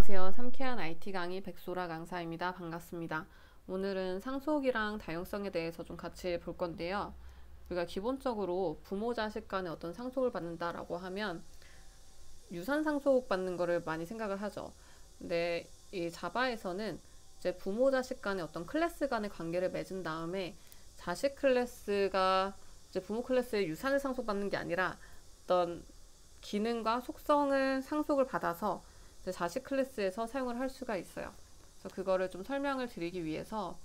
안녕하세요. 상쾌한 IT 강의 백소라 강사입니다. 반갑습니다. 오늘은 상속이랑 다용성에 대해서 좀 같이 볼 건데요. 우리가 기본적으로 부모 자식 간의 어떤 상속을 받는다라고 하면 유산 상속 받는 거를 많이 생각을 하죠. 근데 이 자바에서는 이제 부모 자식 간의 어떤 클래스 간의 관계를 맺은 다음에 자식 클래스가 이제 부모 클래스의 유산을 상속받는 게 아니라 어떤 기능과 속성을 상속을 받아서 자식 클래스에서 사용을 할 수가 있어요. 그래서 그거를 좀 설명을 드리기 위해서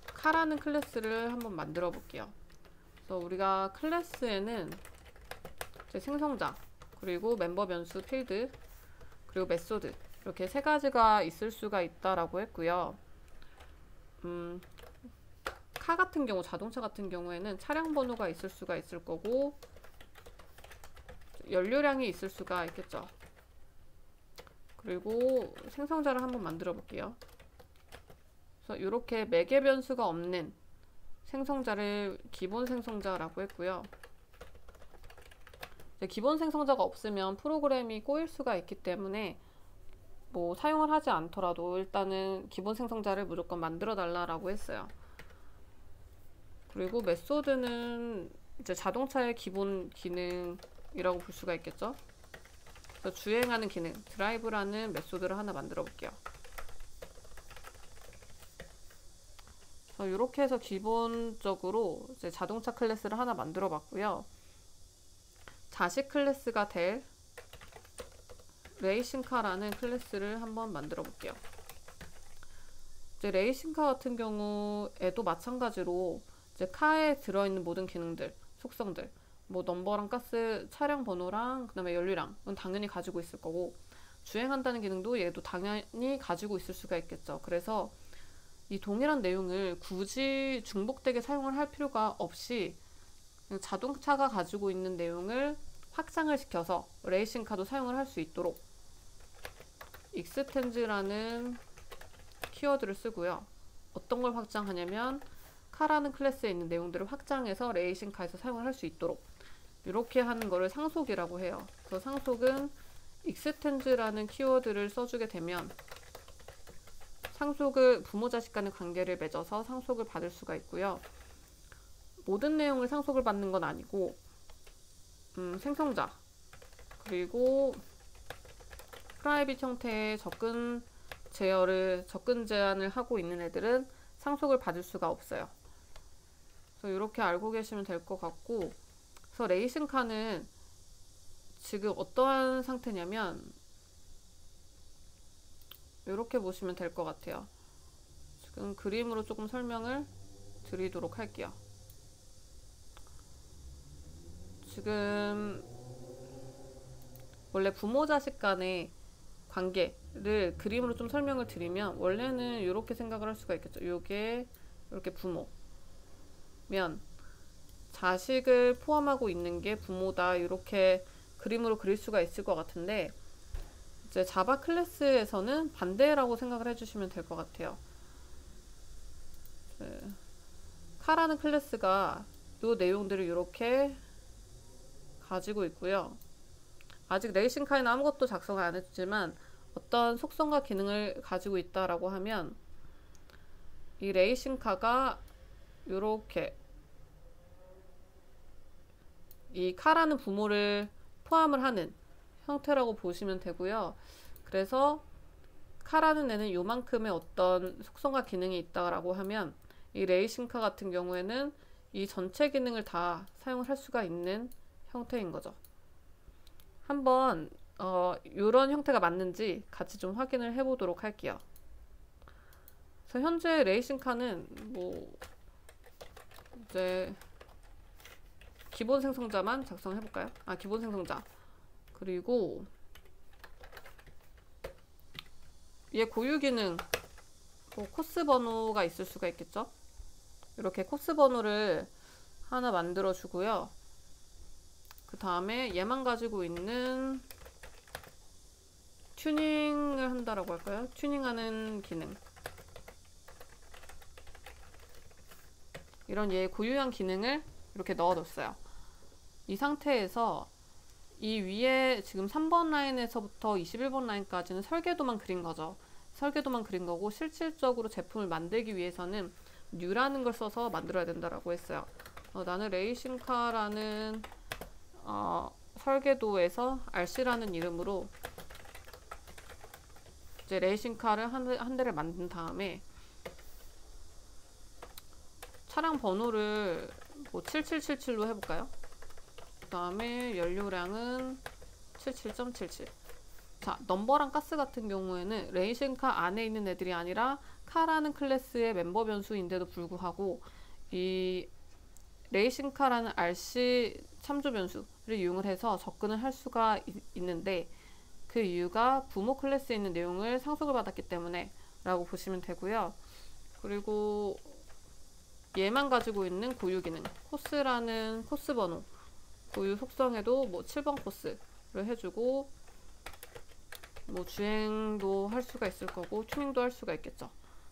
카라는 클래스를 한번 만들어 볼게요. 그래서 우리가 클래스에는 생성자, 그리고 멤버 변수 필드, 그리고 메소드 이렇게 세 가지가 있을 수가 있다라고 했고요. 카 같은 경우, 자동차 같은 경우에는 차량 번호가 있을 수가 있을 거고 연료량이 있을 수가 있겠죠. 그리고 생성자를 한번 만들어 볼게요. 그래서 이렇게 매개 변수가 없는 생성자를 기본 생성자라고 했고요. 기본 생성자가 없으면 프로그램이 꼬일 수가 있기 때문에 뭐 사용을 하지 않더라도 일단은 기본 생성자를 무조건 만들어 달라고 했어요. 그리고 메소드는 이제 자동차의 기본 기능이라고 볼 수가 있겠죠. 그래서 주행하는 기능, 드라이브라는 메소드를 하나 만들어 볼게요. 그래서 이렇게 해서 기본적으로 이제 자동차 클래스를 하나 만들어 봤고요. 자식 클래스가 될 레이싱카라는 클래스를 한번 만들어 볼게요. 이제 레이싱카 같은 경우에도 마찬가지로 이제 카에 들어있는 모든 기능들, 속성들, 뭐 넘버랑 가스, 차량 번호랑 그다음에 연료량은 당연히 가지고 있을 거고, 주행한다는 기능도 얘도 당연히 가지고 있을 수가 있겠죠. 그래서 이 동일한 내용을 굳이 중복되게 사용을 할 필요가 없이 자동차가 가지고 있는 내용을 확장을 시켜서 레이싱카도 사용을 할 수 있도록 익스텐즈라는 키워드를 쓰고요. 어떤 걸 확장하냐면 카라는 클래스에 있는 내용들을 확장해서 레이싱카에서 사용을 할 수 있도록 이렇게 하는 거를 상속이라고 해요. 그래서 상속은 익스텐즈라는 키워드를 써주게 되면 상속을 부모 자식 간의 관계를 맺어서 상속을 받을 수가 있고요. 모든 내용을 상속을 받는 건 아니고 생성자, 그리고 프라이빗 형태의 접근 제한을 하고 있는 애들은 상속을 받을 수가 없어요. 그래서 이렇게 알고 계시면 될 것 같고, 그래서 레이싱카는 지금 어떠한 상태냐면 이렇게 보시면 될 것 같아요. 지금 그림으로 조금 설명을 드리도록 할게요. 지금 원래 부모 자식 간의 관계를 그림으로 좀 설명을 드리면 원래는 이렇게 생각을 할 수가 있겠죠. 요게 이렇게 부모면 자식을 포함하고 있는 게 부모다, 이렇게 그림으로 그릴 수가 있을 것 같은데, 이제 자바 클래스에서는 반대라고 생각을 해주시면 될 것 같아요. 카라는 클래스가 요 내용들을 이렇게 가지고 있고요. 아직 레이싱카에는 아무것도 작성을 안 했지만 어떤 속성과 기능을 가지고 있다라고 하면 이 레이싱카가 이렇게 이 카라는 부모를 포함을 하는 형태라고 보시면 되고요. 그래서 카라는 애는 요만큼의 어떤 속성과 기능이 있다라고 하면 이 레이싱카 같은 경우에는 이 전체 기능을 다 사용을 할 수가 있는 형태인 거죠. 한번 이런 형태가 맞는지 같이 좀 확인을 해보도록 할게요. 그래서 현재 레이싱카는 뭐 이제 기본 생성자만 작성해 볼까요? 기본 생성자, 그리고 얘 고유 기능 뭐 코스 번호가 있을 수가 있겠죠. 이렇게 코스 번호를 하나 만들어 주고요. 그 다음에 얘만 가지고 있는 튜닝을 한다라고 할까요? 튜닝하는 기능, 이런 얘 고유한 기능을 이렇게 넣어뒀어요. 이 상태에서 이 위에 지금 3번 라인에서부터 21번 라인까지는 설계도만 그린 거죠. 설계도만 그린 거고 실질적으로 제품을 만들기 위해서는 New라는 걸 써서 만들어야 된다라고 했어요. 나는 레이싱카라는 설계도에서 RC라는 이름으로 이제 레이싱카를 한 대를 만든 다음에 차량 번호를 뭐 7777로 해볼까요? 그 다음에 연료량은 77.77. 자, 넘버랑 가스 같은 경우에는 레이싱카 안에 있는 애들이 아니라 카라는 클래스의 멤버 변수인데도 불구하고 이 레이싱카라는 RC 참조 변수를 이용을 해서 접근을 할 수가 있는데 그 이유가 부모 클래스에 있는 내용을 상속을 받았기 때문에 라고 보시면 되고요. 그리고 얘만 가지고 있는 고유 기능 코스라는 코스 번호 고유 속성에도 뭐 7번 코스를 해주고 뭐 주행도 할 수가 있을 거고 튜닝도 할 수가 있겠죠.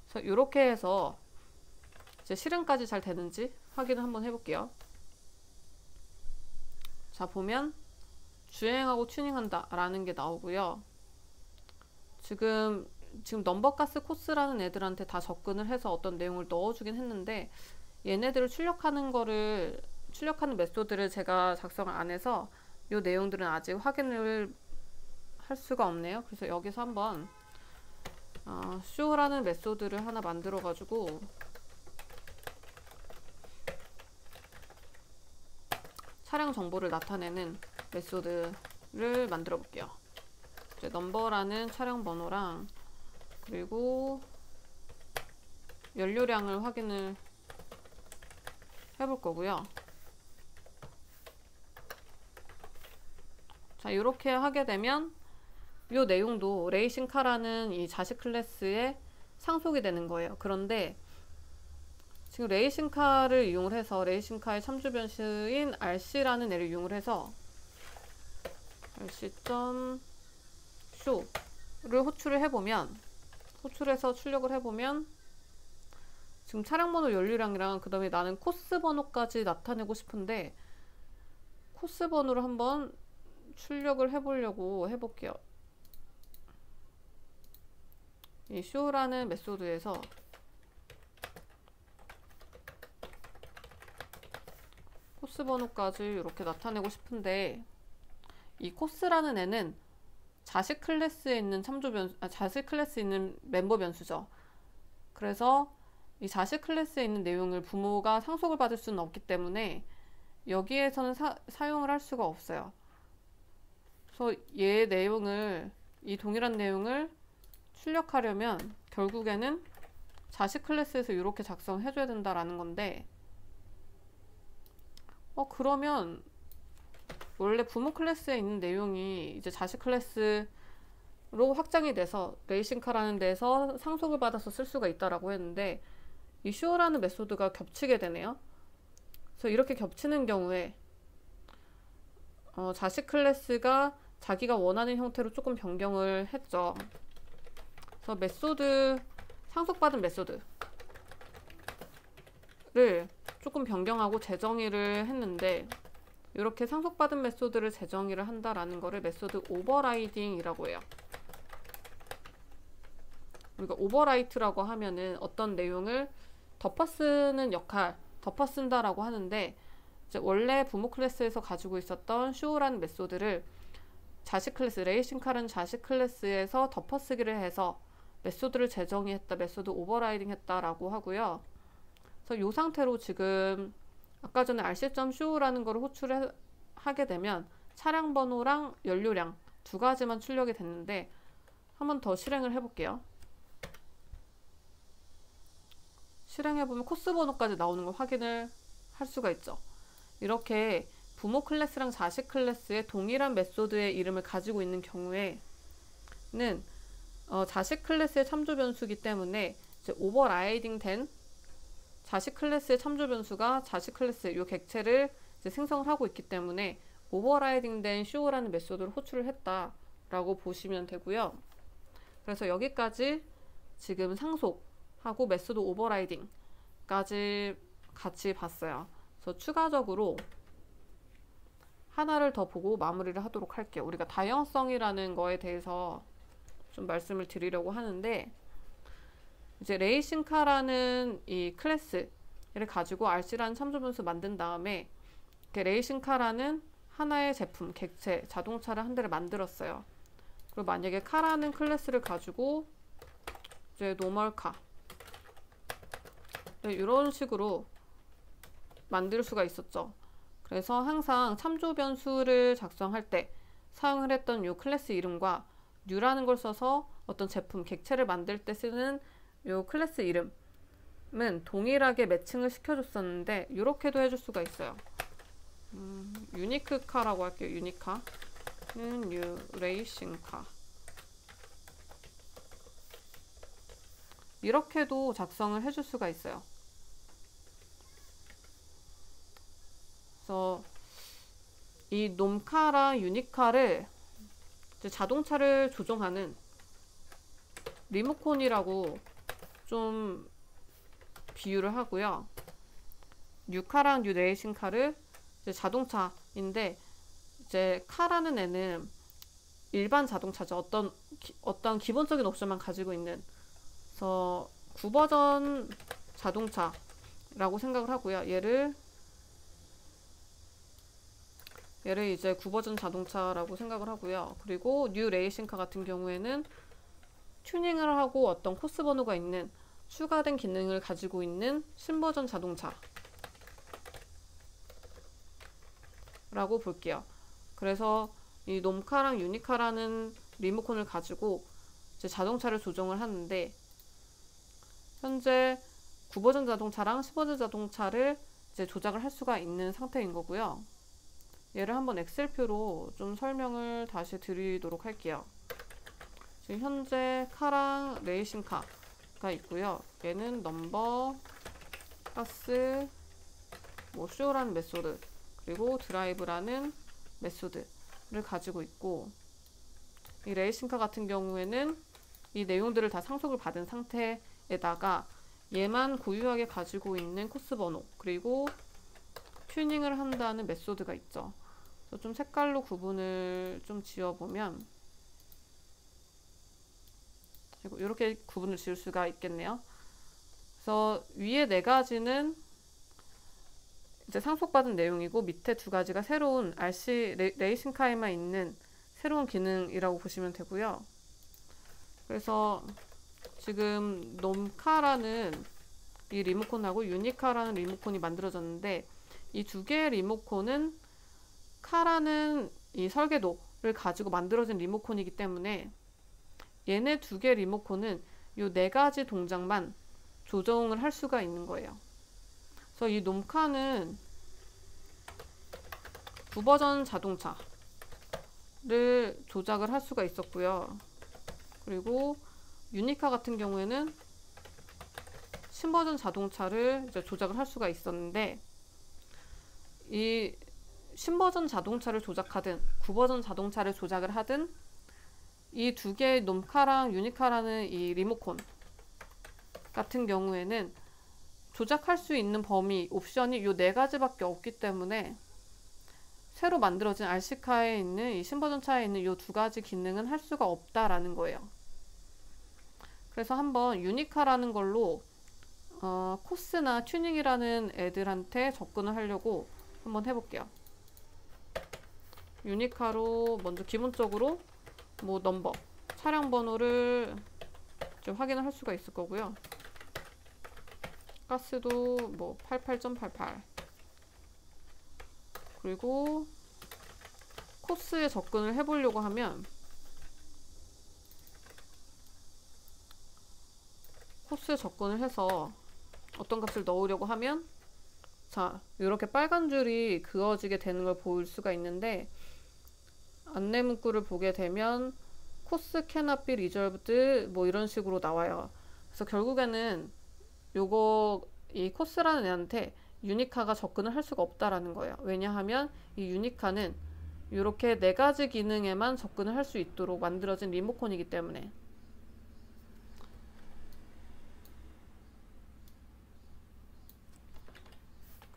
그래서 이렇게 해서 이제 실행까지 잘 되는지 확인을 한번 해볼게요. 자, 보면 주행하고 튜닝한다 라는 게 나오고요. 지금 넘버가스 코스라는 애들한테 다 접근을 해서 어떤 내용을 넣어주긴 했는데 얘네들을 출력하는 메소드를 제가 작성을 안 해서 이 내용들은 아직 확인을 할 수가 없네요. 그래서 여기서 한번 show라는 메소드를 하나 만들어 가지고 차량 정보를 나타내는 메소드를 만들어 볼게요. 이제 넘버라는 차량 번호랑 그리고 연료량을 확인을 해볼 거고요. 자, 이렇게 하게 되면 이 내용도 레이싱카라는 이 자식 클래스에 상속이 되는 거예요. 그런데 지금 레이싱카를 이용을 해서 레이싱카의 참조 변수인 RC라는 애를 이용을 해서 rc.show를 호출해서 출력을 해보면 지금 차량 번호 연료량이랑 그 다음에 나는 코스 번호까지 나타내고 싶은데 코스 번호를 한번 출력을 해보려고 해볼게요. 이 show라는 메소드에서 코스 번호까지 이렇게 나타내고 싶은데 이 코스라는 애는 자식 클래스에 있는 자식 클래스에 있는 멤버 변수죠. 그래서 이 자식 클래스에 있는 내용을 부모가 상속을 받을 수는 없기 때문에 여기에서는 사용을 할 수가 없어요. 그래서 이 동일한 내용을 출력하려면 결국에는 자식 클래스에서 이렇게 작성해줘야 된다라는 건데 그러면 원래 부모 클래스에 있는 내용이 이제 자식 클래스로 확장이 돼서 레이싱카라는 데서 상속을 받아서 쓸 수가 있다라고 했는데 이 show라는 메소드가 겹치게 되네요. 그래서 이렇게 겹치는 경우에 자식 클래스가 자기가 원하는 형태로 조금 변경을 했죠. 그래서 상속받은 메소드를 조금 변경하고 재정의를 했는데 이렇게 상속받은 메소드를 재정의를 한다라는 거를 메소드 오버라이딩이라고 해요. 우리가 오버라이트라고 하면은 어떤 내용을 덮어쓰는 역할, 덮어쓴다라고 하는데 이제 원래 부모 클래스에서 가지고 있었던 show라는 메소드를 자식 클래스, 레이싱카라는 자식 클래스에서 덮어쓰기를 해서 메소드를 재정의했다, 메소드 오버라이딩 했다라고 하고요. 그래서 이 상태로 지금 아까 전에 rc.show라는 거를 호출하게 되면 차량 번호랑 연료량 두 가지만 출력이 됐는데 한번 더 실행을 해볼게요. 실행해보면 코스 번호까지 나오는 걸 확인을 할 수가 있죠. 이렇게 부모 클래스랑 자식 클래스의 동일한 메소드의 이름을 가지고 있는 경우에는 자식 클래스의 참조 변수이기 때문에 이제 오버라이딩 된 자식 클래스의 참조 변수가 자식 클래스 이 객체를 이제 생성을 하고 있기 때문에 오버라이딩 된 show라는 메소드를 호출을 했다라고 보시면 되고요. 그래서 여기까지 지금 상속하고 메소드 오버라이딩까지 같이 봤어요. 그래서 추가적으로 하나를 더 보고 마무리를 하도록 할게요. 우리가 다양성이라는 거에 대해서 좀 말씀을 드리려고 하는데, 이제 레이싱카라는 이 클래스를 가지고 RC라는 참조 변수 만든 다음에 레이싱카라는 하나의 제품, 객체, 자동차를 한 대를 만들었어요. 그리고 만약에 카라는 클래스를 가지고 이제 노멀카, 네, 이런 식으로 만들 수가 있었죠. 그래서 항상 참조 변수를 작성할 때 사용을 했던 이 클래스 이름과 new라는 걸 써서 어떤 제품, 객체를 만들 때 쓰는 이 클래스 이름은 동일하게 매칭을 시켜줬었는데, 이렇게도 해줄 수가 있어요. 유니크카라고 할게요. 유니카는 new 레이싱카. 이렇게도 작성을 해줄 수가 있어요. 그래서 이 놈카랑 유니카를 이제 자동차를 조종하는 리모컨이라고 좀 비유를 하고요. 뉴카랑 뉴레이싱카를 이제 자동차인데, 이제 카라는 애는 일반 자동차죠. 어떤 기본적인 옵션만 가지고 있는, 그래서 9버전 자동차라고 생각을 하고요. 얘를 이제 9버전 자동차라고 생각을 하고요. 그리고 뉴 레이싱카 같은 경우에는 튜닝을 하고 어떤 코스 번호가 있는 추가된 기능을 가지고 있는 신버전 자동차 라고 볼게요. 그래서 이 놈카랑 유니카라는 리모컨을 가지고 이제 자동차를 조정을 하는데, 현재 9버전 자동차랑 10버전 자동차를 이제 조작을 할 수가 있는 상태인 거고요. 얘를 한번 엑셀표로 좀 설명을 다시 드리도록 할게요. 지금 현재 카랑 레이싱카가 있고요. 얘는 넘버, 가스, 뭐 쇼라는 메소드, 그리고 드라이브라는 메소드를 가지고 있고, 이 레이싱카 같은 경우에는 이 내용들을 다 상속을 받은 상태에다가 얘만 고유하게 가지고 있는 코스 번호, 그리고 튜닝을 한다는 메소드가 있죠. 그래서 좀 색깔로 구분을 좀 지어보면 이렇게 구분을 지을 수가 있겠네요. 그래서 위에 네 가지는 이제 상속받은 내용이고, 밑에 두 가지가 새로운 RC 레이싱카에만 있는 새로운 기능이라고 보시면 되고요. 그래서 지금 놈카라는 이 리모컨하고 유니카라는 리모컨이 만들어졌는데, 이 두 개의 리모컨은 카라는 이 설계도를 가지고 만들어진 리모컨이기 때문에 얘네 두 개 리모컨은 이 네 가지 동작만 조정을 할 수가 있는 거예요. 그래서 이 놈카는 9버전 자동차를 조작을 할 수가 있었고요. 그리고 유니카 같은 경우에는 신버전 자동차를 이제 조작을 할 수가 있었는데, 이 신버전 자동차를 조작하든 9버전 자동차를 조작을 하든 이 두 개의 놈카랑 유니카라는 이 리모컨 같은 경우에는 조작할 수 있는 범위, 옵션이 이 네 가지밖에 없기 때문에 새로 만들어진 RC카에 있는 이 신버전차에 있는 이 두 가지 기능은 할 수가 없다라는 거예요. 그래서 한번 유니카라는 걸로 코스나 튜닝이라는 애들한테 접근을 하려고 한번 해볼게요. 유니카로 먼저 기본적으로 뭐 넘버, 차량 번호를 좀 확인을 할 수가 있을 거고요. 가스도 뭐 88.88, 그리고 코스에 접근을 해보려고 하면 코스에 접근을 해서 어떤 값을 넣으려고 하면, 자, 이렇게 빨간 줄이 그어지게 되는 걸 볼 수가 있는데, 안내 문구를 보게 되면 코스 cannot be resolved 뭐 이런 식으로 나와요. 그래서 결국에는 이 코스라는 애한테 유니카가 접근을 할 수가 없다라는 거예요. 왜냐하면 이 유니카는 이렇게 네 가지 기능에만 접근을 할 수 있도록 만들어진 리모컨이기 때문에.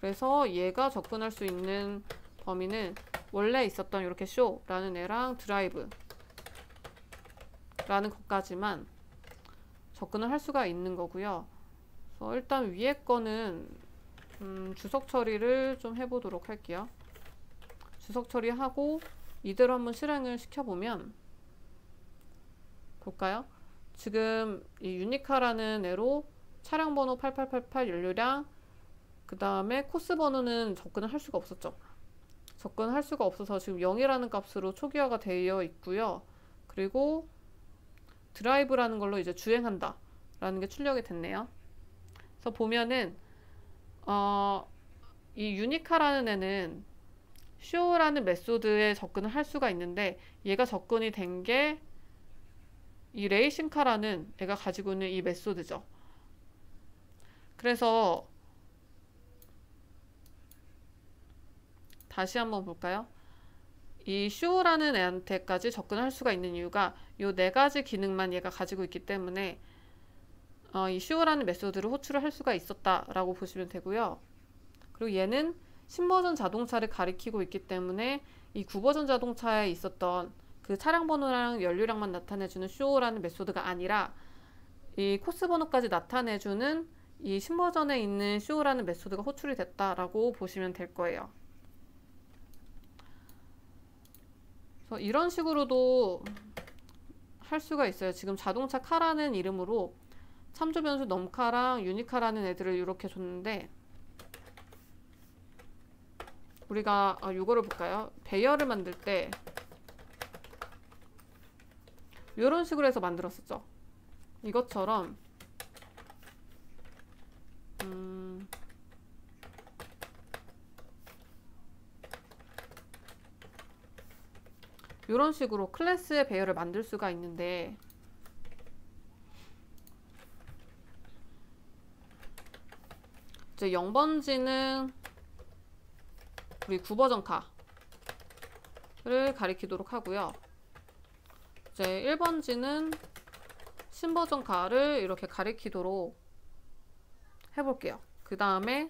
그래서 얘가 접근할 수 있는 범위는 원래 있었던 이렇게 show라는 애랑 drive라는 것까지만 접근을 할 수가 있는 거고요. 그래서 일단 위에 거는 주석 처리를 좀 해보도록 할게요. 주석 처리하고 이대로 한번 실행을 시켜보면 볼까요? 지금 이 유니카라는 애로 차량 번호 8888 연료량 그 다음에 코스 번호는 접근을 할 수가 없었죠. 접근할 수가 없어서 지금 0이라는 값으로 초기화가 되어 있고요. 그리고 드라이브라는 걸로 이제 주행한다 라는 게 출력이 됐네요. 그래서 보면은 이 유니카라는 애는 show라는 메소드에 접근을 할 수가 있는데 얘가 접근이 된 게 이 레이싱카라는 애가 가지고 있는 이 메소드죠. 그래서 다시 한번 볼까요? 이 show라는 애한테까지 접근할 수가 있는 이유가 요 네 가지 기능만 얘가 가지고 있기 때문에 이 show라는 메소드를 호출을 할 수가 있었다라고 보시면 되고요. 그리고 얘는 신버전 자동차를 가리키고 있기 때문에 이 9버전 자동차에 있었던 그 차량 번호랑 연료량만 나타내주는 show라는 메소드가 아니라 이 코스 번호까지 나타내주는 이 신버전에 있는 show라는 메소드가 호출이 됐다라고 보시면 될 거예요. 그래서 이런 식으로도 할 수가 있어요. 지금 자동차 카라는 이름으로 참조 변수 넘카랑 유니카라는 애들을 이렇게 줬는데 우리가 이거를 볼까요? 배열을 만들 때 이런 식으로 해서 만들었었죠. 이것처럼 이런 식으로 클래스의 배열을 만들 수가 있는데 이제 0번지는 우리 9버전 카를 가리키도록 하고요. 이제 1번지는 신버전 카를 이렇게 가리키도록 해볼게요. 그 다음에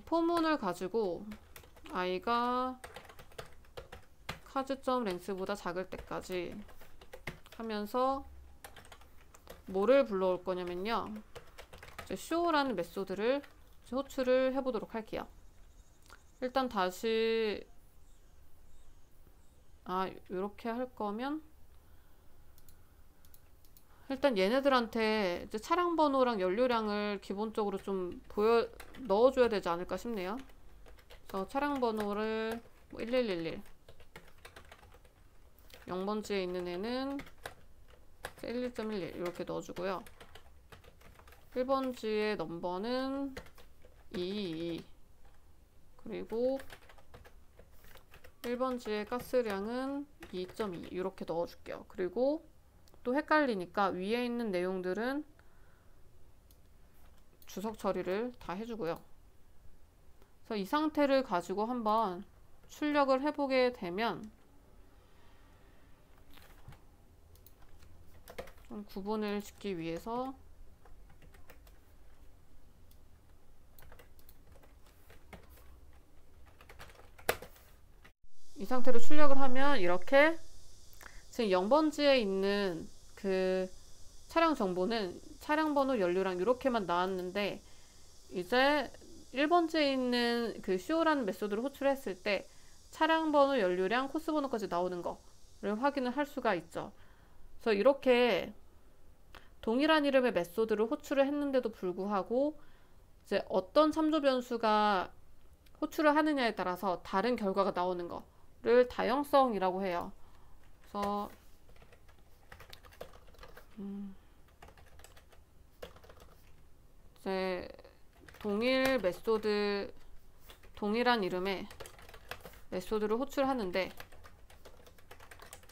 포문을 가지고 i가 카즈점 랭스보다 작을 때까지 하면서 뭐를 불러올 거냐면요. 이제 show라는 메소드를 호출을 해보도록 할게요. 일단 다시 이렇게 할 거면 일단 얘네들한테 이제 차량 번호랑 연료량을 기본적으로 좀 넣어줘야 되지 않을까 싶네요. 그래서 차량 번호를 1111 0번지에 있는 애는 11.11 이렇게 넣어주고요. 1번지의 넘버는 222 그리고 1번지의 가스량은 2.2 이렇게 넣어줄게요. 그리고 또 헷갈리니까 위에 있는 내용들은 주석 처리를 다 해주고요. 그래서 이 상태를 가지고 한번 출력을 해보게 되면 좀 구분을 짓기 위해서 이 상태로 출력을 하면 이렇게 지금 0번지에 있는 그 차량 정보는 차량 번호, 연료량 이렇게만 나왔는데 이제 1번지에 있는 그 show라는 메소드를 호출했을 때 차량 번호, 연료량, 코스 번호까지 나오는 거를 확인을 할 수가 있죠. 그래서 이렇게 동일한 이름의 메소드를 호출을 했는데도 불구하고 이제 어떤 참조 변수가 호출을 하느냐에 따라서 다른 결과가 나오는 거를 다형성이라고 해요. 그래서 이제 동일 메소드, 동일한 이름의 메소드를 호출하는데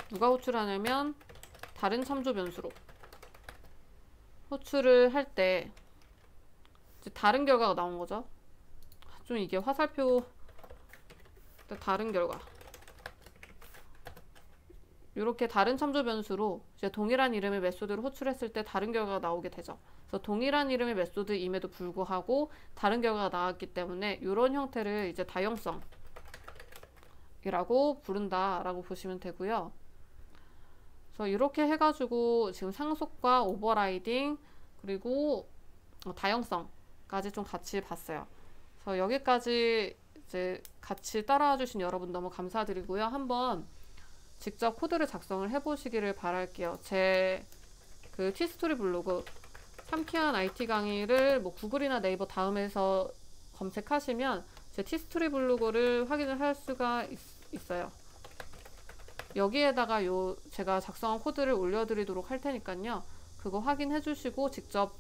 누가 호출하냐면 다른 참조 변수로 호출을 할 때 다른 결과가 나온 거죠. 좀 이게 화살표 다른 결과 이렇게 다른 참조 변수로 이제 동일한 이름의 메소드를 호출했을 때 다른 결과가 나오게 되죠. 그래서 동일한 이름의 메소드임에도 불구하고 다른 결과가 나왔기 때문에 이런 형태를 이제 다형성이라고 부른다라고 보시면 되고요. 그래서 이렇게 해가지고 지금 상속과 오버라이딩 그리고 다형성까지 좀 같이 봤어요. 그래서 여기까지 이제 같이 따라와 주신 여러분 너무 감사드리고요. 한번 직접 코드를 작성을 해보시기를 바랄게요. 제 그 티스토리 블로그 상쾌한 IT 강의를 뭐 구글이나 네이버 다음에서 검색하시면 제 티스토리 블로그를 확인을 할 수가 있어요. 여기에다가 제가 작성한 코드를 올려드리도록 할 테니까요. 그거 확인해 주시고 직접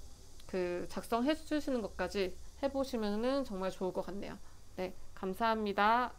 그 작성해 주시는 것까지 해보시면은 정말 좋을 것 같네요. 네, 감사합니다.